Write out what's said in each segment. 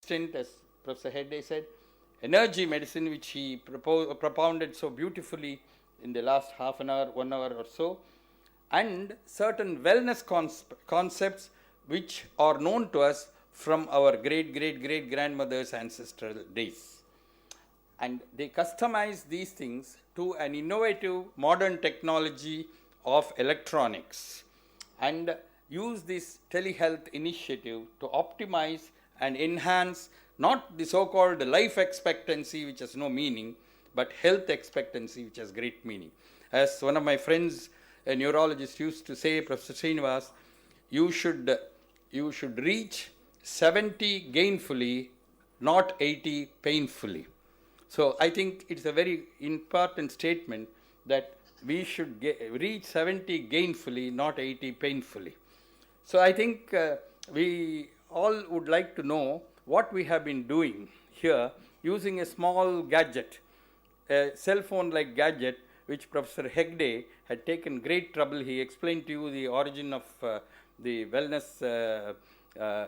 stint, as Professor Hegde said, energy medicine, which he propounded so beautifully in the last half an hour, 1 hour or so, and certain wellness concepts which are known to us from our great grandmother's ancestral days. And they customize these things to an innovative modern technology of electronics and use this telehealth initiative to optimize and enhance not the so-called life expectancy, which has no meaning, but health expectancy, which has great meaning. As one of my friends, a neurologist, used to say, Professor Srinivas, you should reach 70 gainfully, not 80 painfully. So I think it's a very important statement that we should reach 70 gainfully, not 80 painfully. So I think we all would like to know what we have been doing here using a small gadget, a cell phone like gadget, which Professor Hegde had taken great trouble. He explained to you the origin of the wellness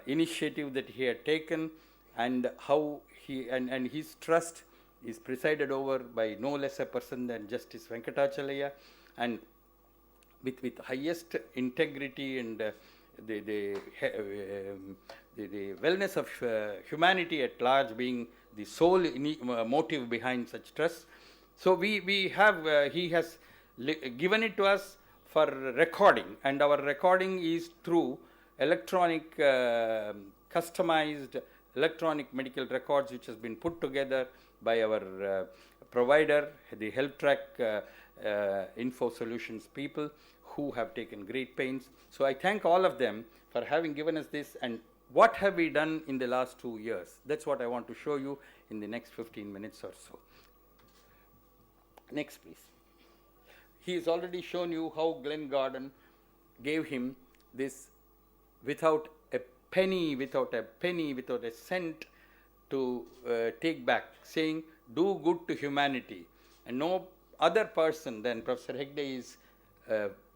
initiative that he had taken, and how he and his trust is presided over by no less a person than Justice Venkatachalaya, and with highest integrity and the wellness of humanity at large being the sole motive behind such trust. So we have, he has given it to us for recording, and our recording is through electronic, customized electronic medical records, which has been put together by our provider, the HealthTrack Info Solutions people, who have taken great pains. So I thank all of them for having given us this. And what have we done in the last 2 years? That's what I want to show you in the next 15 minutes or so. Next, please. He has already shown you how Glen Gordon gave him this without a penny, without a cent to take back, saying, do good to humanity. And no other person than Professor Hegde is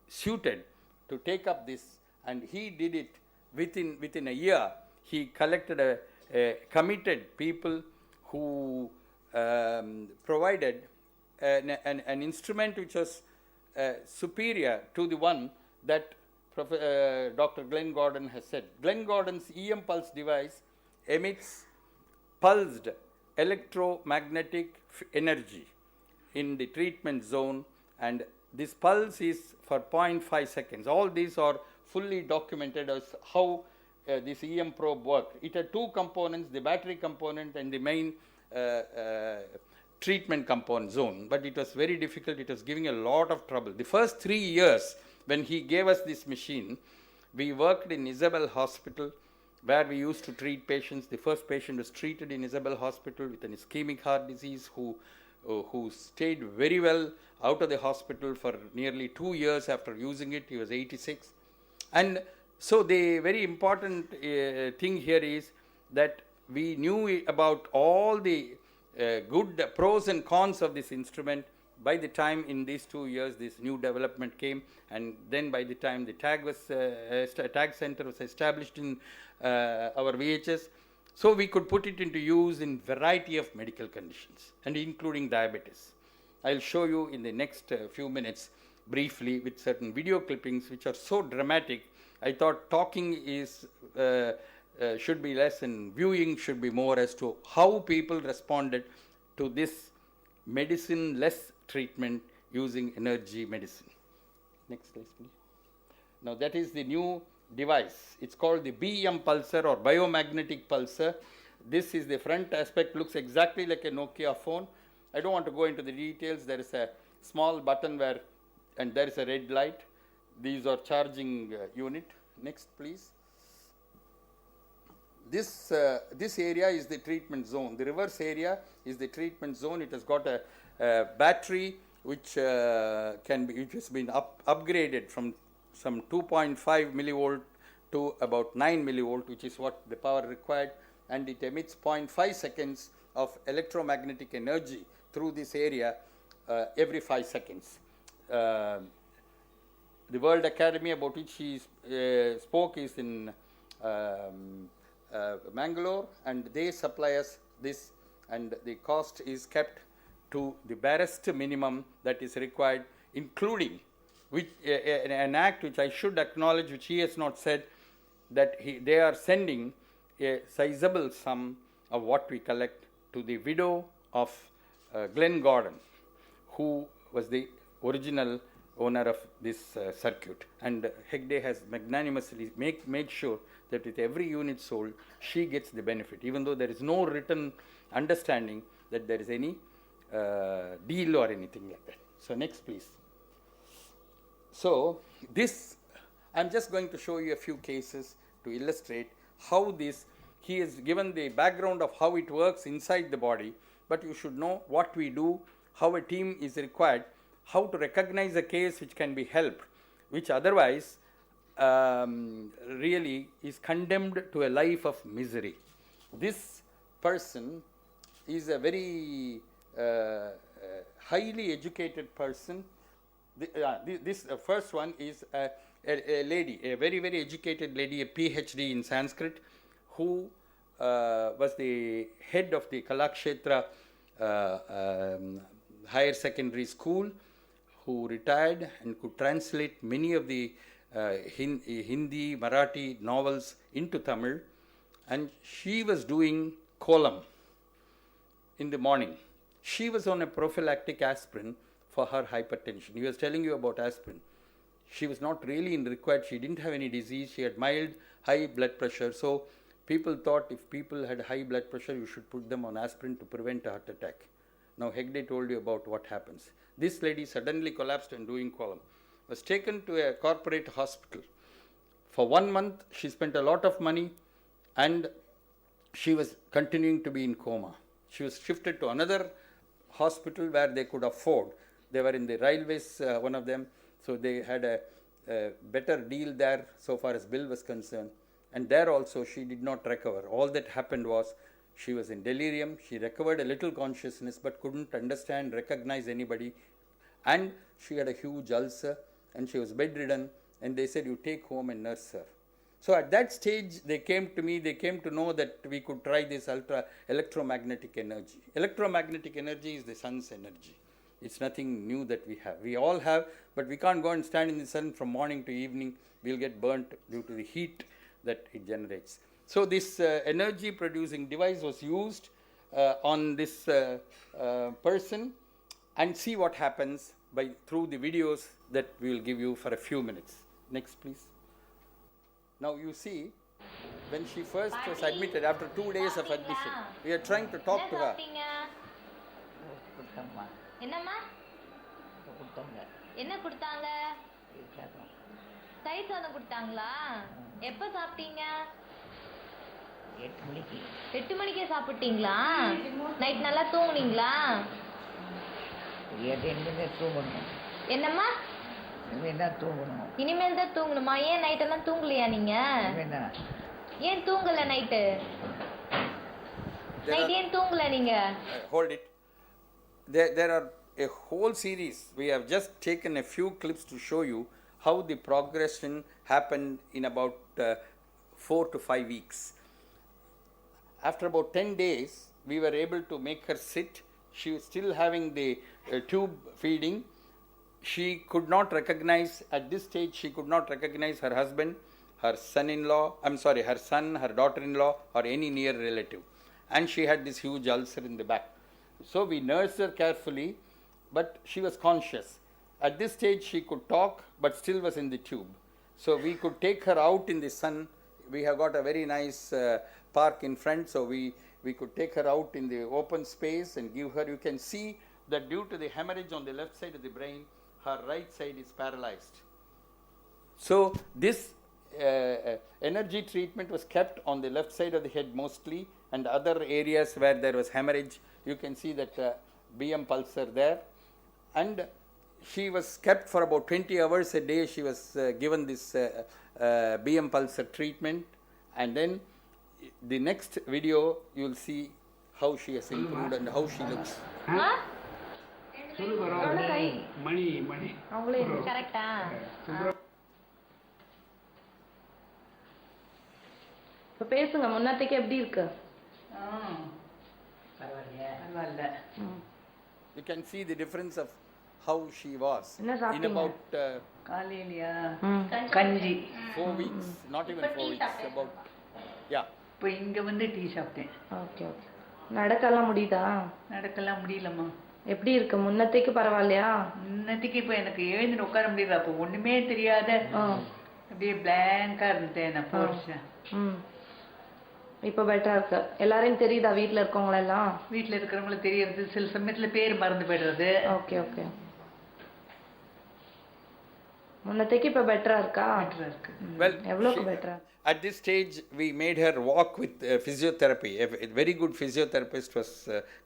suited to take up this, and he did it within a year. He collected a committed people who provided an instrument which was superior to the one that Dr. Glen Gordon has said. Glen Gordon's EM pulse device emits pulsed electromagnetic energy in the treatment zone, and this pulse is for 0.5 seconds. All these are fully documented as how this EM probe worked. It had two components, the battery component and the main treatment component zone, but it was very difficult. It was giving a lot of trouble. The first 3 years when he gave us this machine, we worked in Isabel Hospital, where we used to treat patients. The first patient was treated in Isabel Hospital with an ischemic heart disease who stayed very well out of the hospital for nearly 2 years after using it. He was 86. And so the very important thing here is that we knew about all the good pros and cons of this instrument. By the time in these 2 years this new development came, and then by the time the tag center was established in our VHS, so we could put it into use in variety of medical conditions, and including diabetes. I'll show you in the next few minutes briefly with certain video clippings which are so dramatic. I thought talking is should be less and viewing should be more, as to how people responded to this medicine-less treatment using energy medicine. Next slide, please. Now that is the new device. It's called the BM pulsar or biomagnetic pulsar. This is the front aspect, looks exactly like a Nokia phone. I don't want to go into the details. There is a small button where, and there is a red light. These are charging unit. Next, please. This area is the treatment zone. The reverse area is the treatment zone. It has got a battery which which has been upgraded from some 2.5 millivolt to about 9 millivolt, which is what the power required, and it emits 0.5 seconds of electromagnetic energy through this area every 5 seconds. The World Academy, about which he spoke, is in Mangalore, and they supply us this, and the cost is kept to the barest minimum that is required, including which, an act which I should acknowledge, which he has not said, that they are sending a sizable sum of what we collect to the widow of Glenn Gordon, who was the original owner of this circuit. And Hegde has magnanimously made sure that with every unit sold, she gets the benefit, even though there is no written understanding that there is any deal or anything like that. So next, please. So this, I'm just going to show you a few cases to illustrate how this, he has given the background of how it works inside the body, but you should know what we do, how a team is required, how to recognize a case which can be helped, which otherwise really is condemned to a life of misery. This person is a very highly educated person. This first one is a lady, a very, very educated lady, a PhD in Sanskrit, who was the head of the Kalakshetra higher secondary school, who retired and could translate many of the Hindi, Marathi novels into Tamil, and she was doing kolam in the morning. She was on a prophylactic aspirin for her hypertension. He was telling you about aspirin. She was not really in required, she didn't have any disease, she had mild high blood pressure. So people thought if people had high blood pressure, you should put them on aspirin to prevent a heart attack. Now Hegde told you about what happens. This lady suddenly collapsed and doing kolam, was taken to a corporate hospital. For 1 month, she spent a lot of money, and she was continuing to be in coma. She was shifted to another hospital where they could afford. They were in the railways, one of them, so they had a better deal there so far as bill was concerned. And there also she did not recover. All that happened was she was in delirium. She recovered a little consciousness but couldn't understand, recognize anybody. And she had a huge ulcer and she was bedridden, and they said, you take home and nurse her. So at that stage, they came to me, they came to know that we could try this electromagnetic energy. Electromagnetic energy is the sun's energy. It's nothing new that we have. We all have, but we can't go and stand in the sun from morning to evening. We'll get burnt due to the heat that it generates. So this energy producing device was used on this person, and see what happens through the videos that we will give you for a few minutes. Next, please. Now you see, when she first was admitted, after 2 days of admission, we are trying to talk to her. என்னம்மா என்ன கொடுத்தாங்க? தயிர் சாதம் கொடுத்தாங்களா? எப்போ சாப்பிட்டீங்க? 8 மணிக்கு. 8 மணிக்கே சாப்பிட்டீங்களா? நைட் நல்லா தூங்குனீங்களா? இனிமேல் தூங்கணும். என்னம்மா? இனிமேல் தான் தூங்கணும். இனிமேல் தான் தூங்கணுமா? ஏன் நைட்டெல்லாம் தூங்கலையா நீங்க? ஏன் தூங்கல நைட்டு? நைட் ஏன் தூங்கல நீங்க? Hold it. There are a whole series. We have just taken a few clips to show you how the progression happened in about 4 to 5 weeks. After about 10 days, we were able to make her sit. She was still having the tube feeding. She could not recognize, at this stage, she could not recognize her husband, her son-in-law, her son, her daughter-in-law, or any near relative. And she had this huge ulcer in the back. So we nursed her carefully, but she was conscious. At this stage, she could talk, but still was in the tube. So we could take her out in the sun. We have got a very nice park in front, so we could take her out in the open space and give her. You can see that due to the hemorrhage on the left side of the brain, her right side is paralyzed. So this energy treatment was kept on the left side of the head mostly, and other areas where there was hemorrhage, you can see that BM pulsar there. And she was kept for about 20 hours a day. She was given this BM pulsar treatment, and then the next video you will see how she has improved and how she looks. மணி உங்களுக்கு கரெக்டா? இப்போ பேசுங்க, முன்னத்தைக்கு எப்படி இருக்கு? பரவாயில்லையா? பரவாயில்ல. You can see the difference of how she was என்ன in சாப்பிட்டீங்க? about காலையிலையா? கஞ்சி. 4 weeks, not even 4 weeks, about, yeah. இப்போ இங்கே வந்து டீ சாப்பிட்டேன். Okay okay. நடக்கலாம் முடியுதா? நடக்கலாம் முடியலம்மா. எப்படி இருக்கு? முன்னத்தைக்கு பரவாயில்லையா? முன்னத்துக்கு இப்போ எனக்கு எழுந்து உட்கார முடியல. அப்போ ஒன்றுமே தெரியாத அப்படியே பிளாங்காக இருந்தேன் நான் 4 வருஷம். இப்போ பெட்டரா இருக்கு. எல்லாரையும் தெரியுதா வீட்டில் இருக்கவங்களெல்லாம்? வீட்டில் இருக்கிறவங்களுக்கு தெரியறது, சில சமயத்தில் பேர் மறந்து போயிடுறது. Okay okay. முன்னத்தைக்கு இப்போ பெட்டரா இருக்கா? பெட்டரா இருக்கு. Well, எவ்வளோக்கு பெட்டரா? at this stage we made her walk with physiotherapy. A very good physiotherapist was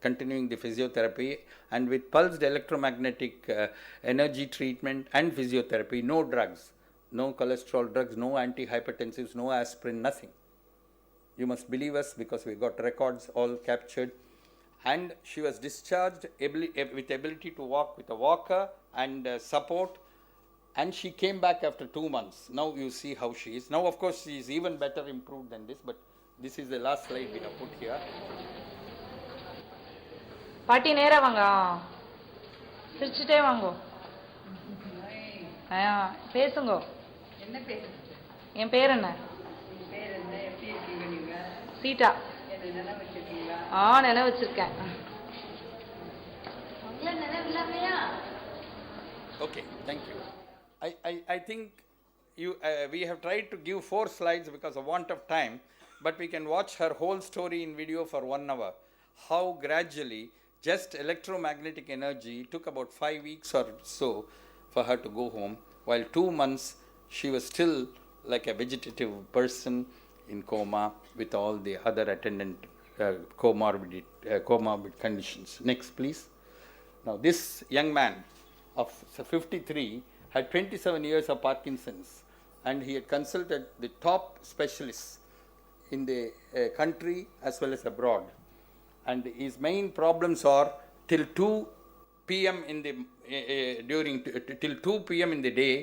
continuing the physiotherapy, and with pulsed electromagnetic energy treatment and physiotherapy, no drugs, no cholesterol drugs, no antihypertensives, no aspirin, nothing. You must believe us, because we got records all captured. And she was discharged with ability to walk with a walker and support. And she came back after 2 months. Now you see how she is. Now, of course, she is even better improved than this, but this is the last slide we have put here. பாட்டி நேரா வாங்க, சிரிச்சுட்டே வாங்கோ. பேசுங்க. என்ன பேசுறது? என் பேர் என்ன? பேர் என்ன? எப்படி இருக்கீங்க நீங்க? சீட்டா. என்ன நினைவு வச்சிருக்கீங்களா? நினைவு வச்சிருக்கேன். உங்களை நினைவு இல்லாமையா? Okay, thank you. I think we have tried to give 4 slides because of want of time, but we can watch her whole story in video for 1 hour. How gradually just electromagnetic energy took about 5 weeks or so for her to go home, while 2 months she was still like a vegetative person in coma with all the other attendant comorbid conditions. Next, please. Now, this young man of 53 had 27 years of Parkinson's, and he had consulted the top specialists in the country as well as abroad. And his main problems are till 2 p.m. in the till 2 p.m. in the day,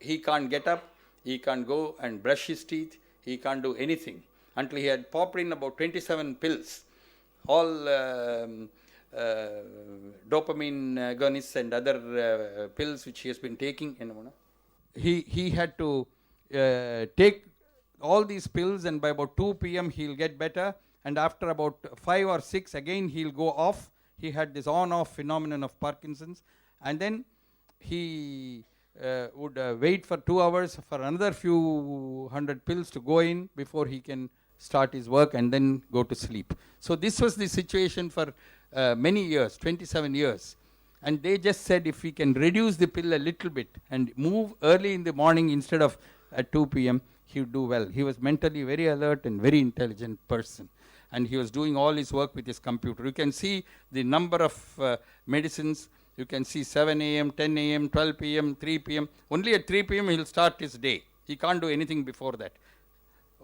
he can't get up, he can't go and brush his teeth, he can't do anything, until he had popped in about 27 pills, all dopamine agonists and other pills which he has been taking. He had to take all these pills, and by about 2 p.m. he'll get better, and after about 5 or 6 again he'll go off. He had this on-off phenomenon of Parkinson's, and then he would wait for 2 hours for another few hundred pills to go in before he can start his work and then go to sleep. So this was the situation for many years, 27 years. And they just said if we can reduce the pill a little bit and move early in the morning instead of at 2 p.m., he would do well. He was mentally very alert and very intelligent person. And he was doing all his work with his computer. You can see the number of medicines. You can see 7 a.m., 10 a.m., 12 p.m., 3 p.m. Only at 3 p.m. he'll start his day. He can't do anything before that.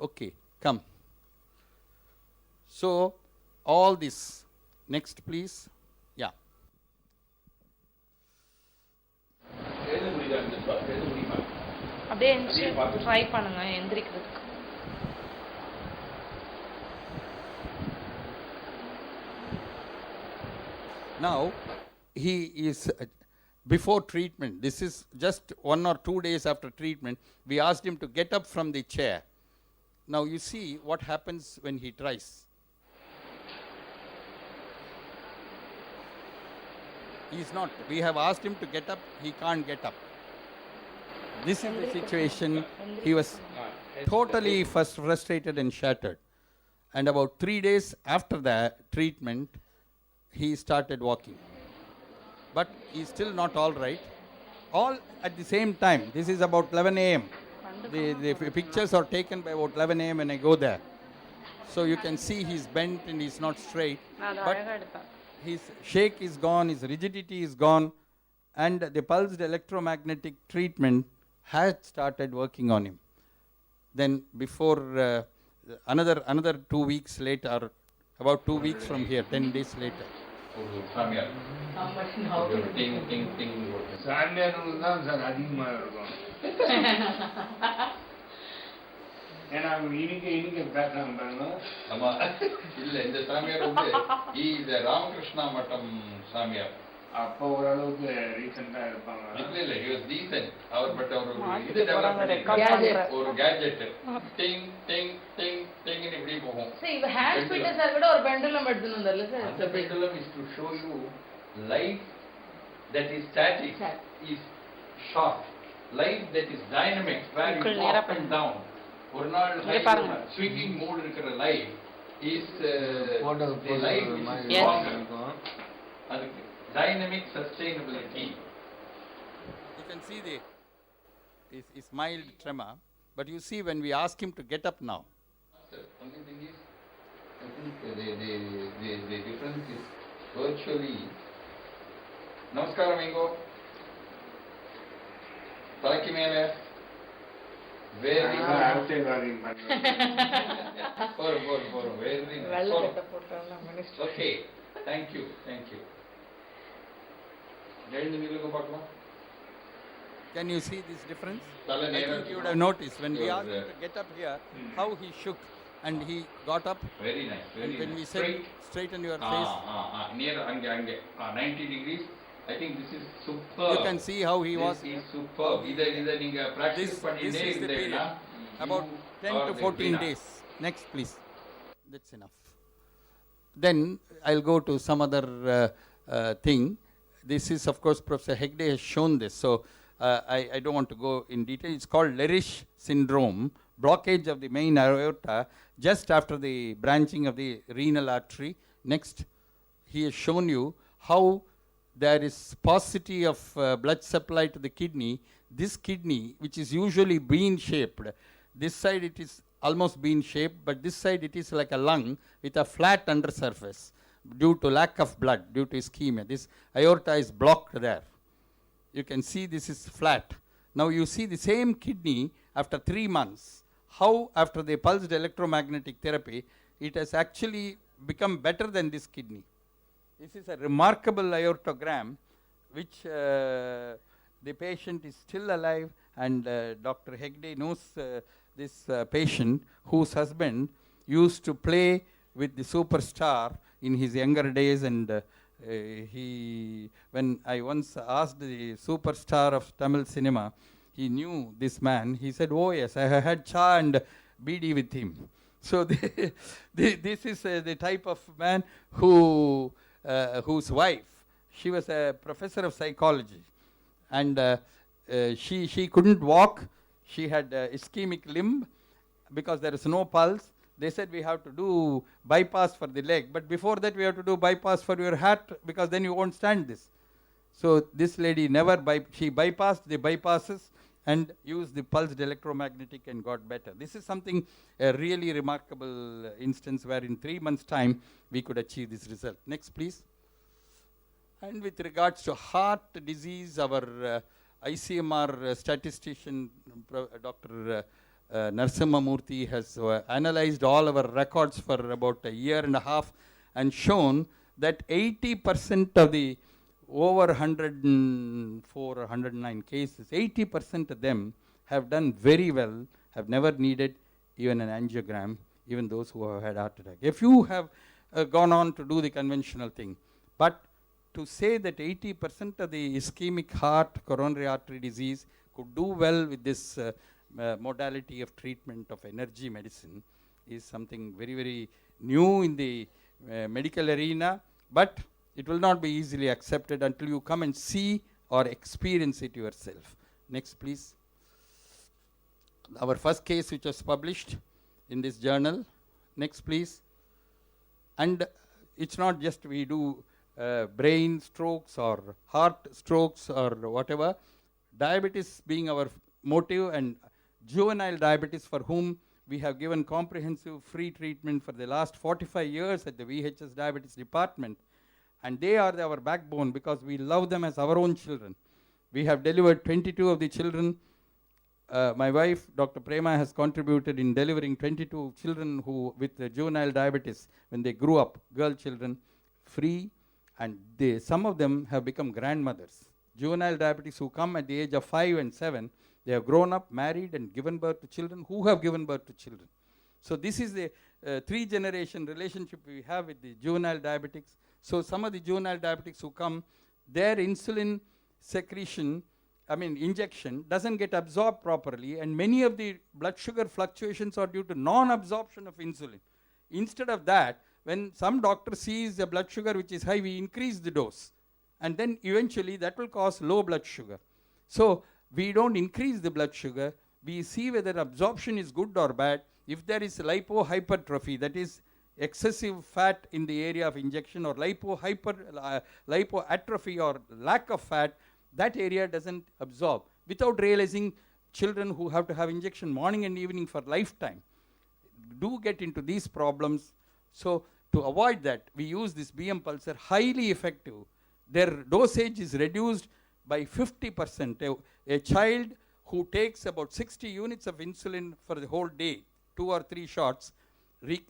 Okay, come. So, all this. Next, please. Yeah. அப்படியே try பண்ணுங்க எந்திரிக்கிறதுக்கு. Now, he is before treatment. This is just 1 or 2 days after treatment. We asked him to get up from the chair. Now, you see what happens when he tries. He is not. We have asked him to get up. He can't get up. This is the situation. He was totally frustrated and shattered. And about 3 days after the treatment, he started walking. But he's still not all right. All at the same time. This is about 11 a.m. The pictures are taken by about 11 a.m. when I go there. So you can see he's bent and he's not straight. But his shake is gone, his rigidity is gone, and the pulsed electromagnetic treatment had started working on him. Then before another 2 weeks later, about 2 weeks from here, 10 days later. சாமியாருக்கு தான் sir அதிகமாக இருக்கும். ஏன்னா இன்னைக்கு background பண்ணணும். ஆமா இல்ல இந்த சாமியார் வந்து இந்த ராமகிருஷ்ணா மட்டம் சாமியார். அப்போ ஓரளவுக்கு ரீசெண்டா இருப்பாங்க. இல்ல he was decent. அவர் பட் அவர் இது டெவலப் பண்ணிருக்காரு ஒரு கேட்ஜெட் டிங் டிங் டிங் டிங் இப்படி போகும். சரி இவ ஹேண்ட் ஸ்பீடர்ஸா கூட ஒரு பெண்டுலம் எடுத்துன்னு வந்தார்ல sir. The pendulum is to show you life that is static is short, life that is dynamic where you go up and down. ஒரு நாள் swinging mode இருக்கிற life is the life which is longer. அதுக்கு dynamic sustainability. You can see is mild tremor, but you see when we ask him to get up now. The only thing is, I think the difference is virtually. Namaskaram Ingo. Talaki mele. Very outside warning பண்ணேன். For very. வெள்ள கட்ட போட்டாங்க minister. Okay. Thank you. Can you see this difference? I think you would have noticed when we asked him to get up here, how he shook and he got up. Very nice. And when we said straighten your face, near 90 degrees. I think this is superb. You can see how he was. This is superb. Either you practice this is the period. About 10 to 14 days. Next, please. That's enough. Then I'll go to some other thing. This is, of course, Professor Hegde has shown this, so I don't want to go in detail. It's called Lerish syndrome, blockage of the main aorta just after the branching of the renal artery. Next, he has shown you how there is paucity of blood supply to the kidney. This kidney, which is usually bean-shaped, this side it is almost bean-shaped, but this side it is like a lung with a flat undersurface. Due to lack of blood, due to ischemia. This aorta is blocked there. You can see this is flat. Now you see the same kidney after 3 months. How after the pulsed electromagnetic therapy, it has actually become better than this kidney. This is a remarkable aortogram which the patient is still alive, and Dr. Hegde knows this patient whose husband used to play with the superstar in his younger days, and when I once asked the superstar of Tamil cinema, he knew this man. He said, "Oh yes, I have had cha and BD with him." So this is the type of man whose wife, she was a professor of psychology, and she couldn't walk. She had ischemic limb because there is no pulse. They said we have to do bypass for the leg, but before that we have to do bypass for your heart because then you won't stand this. So this lady she bypassed the bypasses and used the pulsed electromagnetic and got better. This is something, a really remarkable instance where in 3 months' time we could achieve this result. Next, please. And with regards to heart disease, our ICMR statistician, Dr. Narasimha Murthy has analyzed all our records for about a year and a half and shown that 80% of the over 104 or 109 cases, 80% of them have done very well, have never needed even an angiogram, even those who have had heart attack. A few have gone on to do the conventional thing, but to say that 80% of the ischemic heart coronary artery disease could do well with this modality of treatment of energy medicine is something very, very new in the medical arena, but it will not be easily accepted until you come and see or experience it yourself. Next, please. Our first case which was published in this journal. Next, please. And it's not just we do brain strokes or heart strokes or whatever. Diabetes being our motive, and juvenile diabetes, for whom we have given comprehensive free treatment for the last 45 years at the VHS Diabetes Department, and they are our backbone because we love them as our own children. We have delivered 22 of the children. My wife, Dr. Prema, has contributed in delivering 22 children who with juvenile diabetes when they grew up, girl children, free, and some of them have become grandmothers. Juvenile diabetes who come at the age of 5 and 7, They have grown up, married, and given birth to children who have given birth to children. So this is the 3-generation relationship we have with the juvenile diabetics. So some of the juvenile diabetics who come, their insulin secretion, injection doesn't get absorbed properly, and many of the blood sugar fluctuations are due to non-absorption of insulin. Instead of that, when some doctor sees a blood sugar which is high, we increase the dose, and then eventually that will cause low blood sugar. So we don't increase the blood sugar, we see whether absorption is good or bad. If there is lipohypertrophy, that is excessive fat in the area of injection, or lipoatrophy or lack of fat, that area doesn't absorb. Without realizing, children who have to have injection morning and evening for lifetime do get into these problems. So to avoid that, we use this BM pulsar, highly effective. Their dosage is reduced by 50%. A child who takes about 60 units of insulin for the whole day, 2 or 3 shots,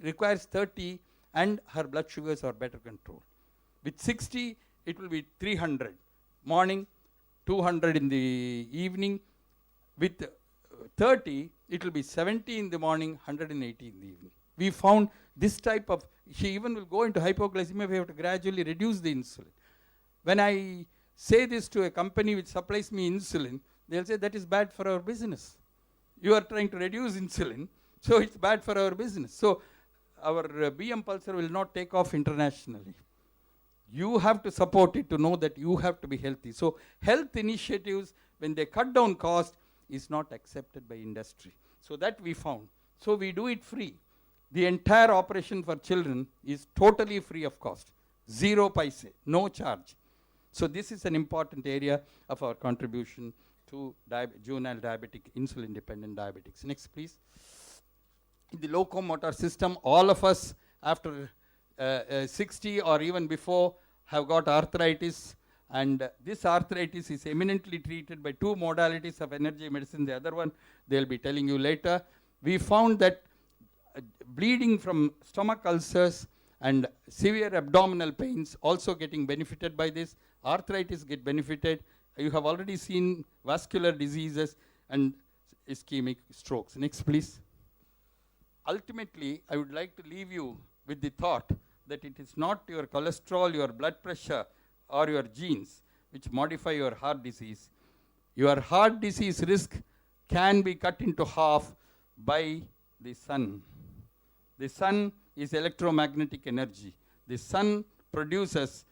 requires 30, and her blood sugars are better controlled. With 60, it will be 300 morning, 200 in the evening. With 30, it will be 70 in the morning, 180 in the evening. We found this type of, she even will go into hypoglycemia, we have to gradually reduce the insulin. When I say this to a company which supplies me insulin, they'll say that is bad for our business. You are trying to reduce insulin, so it's bad for our business. So our BM pulsar will not take off internationally. You have to support it to know that you have to be healthy. So health initiatives, when they cut down cost, is not accepted by industry. So that we found. So we do it free. The entire operation for children is totally free of cost. 0 paise, no charge. So this is an important area of our contribution to juvenile diabetic, insulin-dependent diabetics. Next, please. In the locomotor system, all of us after 60 or even before have got arthritis, and this arthritis is eminently treated by 2 modalities of energy medicine. The other one they'll be telling you later. We found that bleeding from stomach ulcers and severe abdominal pains also getting benefited by this. Arthritis get benefited. You have already seen vascular diseases and ischemic strokes. Next, please. Ultimately, I would like to leave you with the thought that it is not your cholesterol, your blood pressure, or your genes which modify your heart disease. Your heart disease risk can be cut into half by the sun. The sun is electromagnetic energy. The sun produces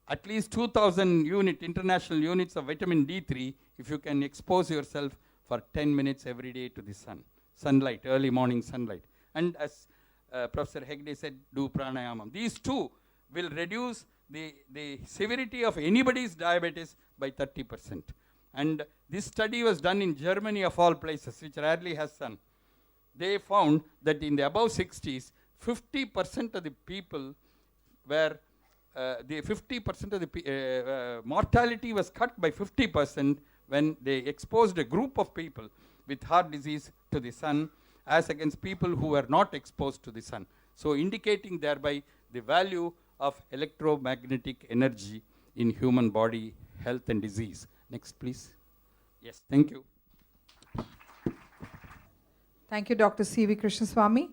at least 2000 international units of vitamin D3 if you can expose yourself for 10 minutes every day to the sun. Sunlight, early morning sunlight. And as Professor Hegde said, do pranayama. These 2 will reduce the severity of anybody's diabetes by 30%. And this study was done in Germany of all places, which rarely has sun. They found that in the above 60s, 50% of the people were, the 50% of the mortality was cut by 50% when they exposed a group of people with heart disease to the sun, as against people who were not exposed to the sun. So indicating thereby the value of electromagnetic energy in human body, health and disease. Next, please. Yes, thank you. Thank you, Dr. C.V. Krishnaswamy.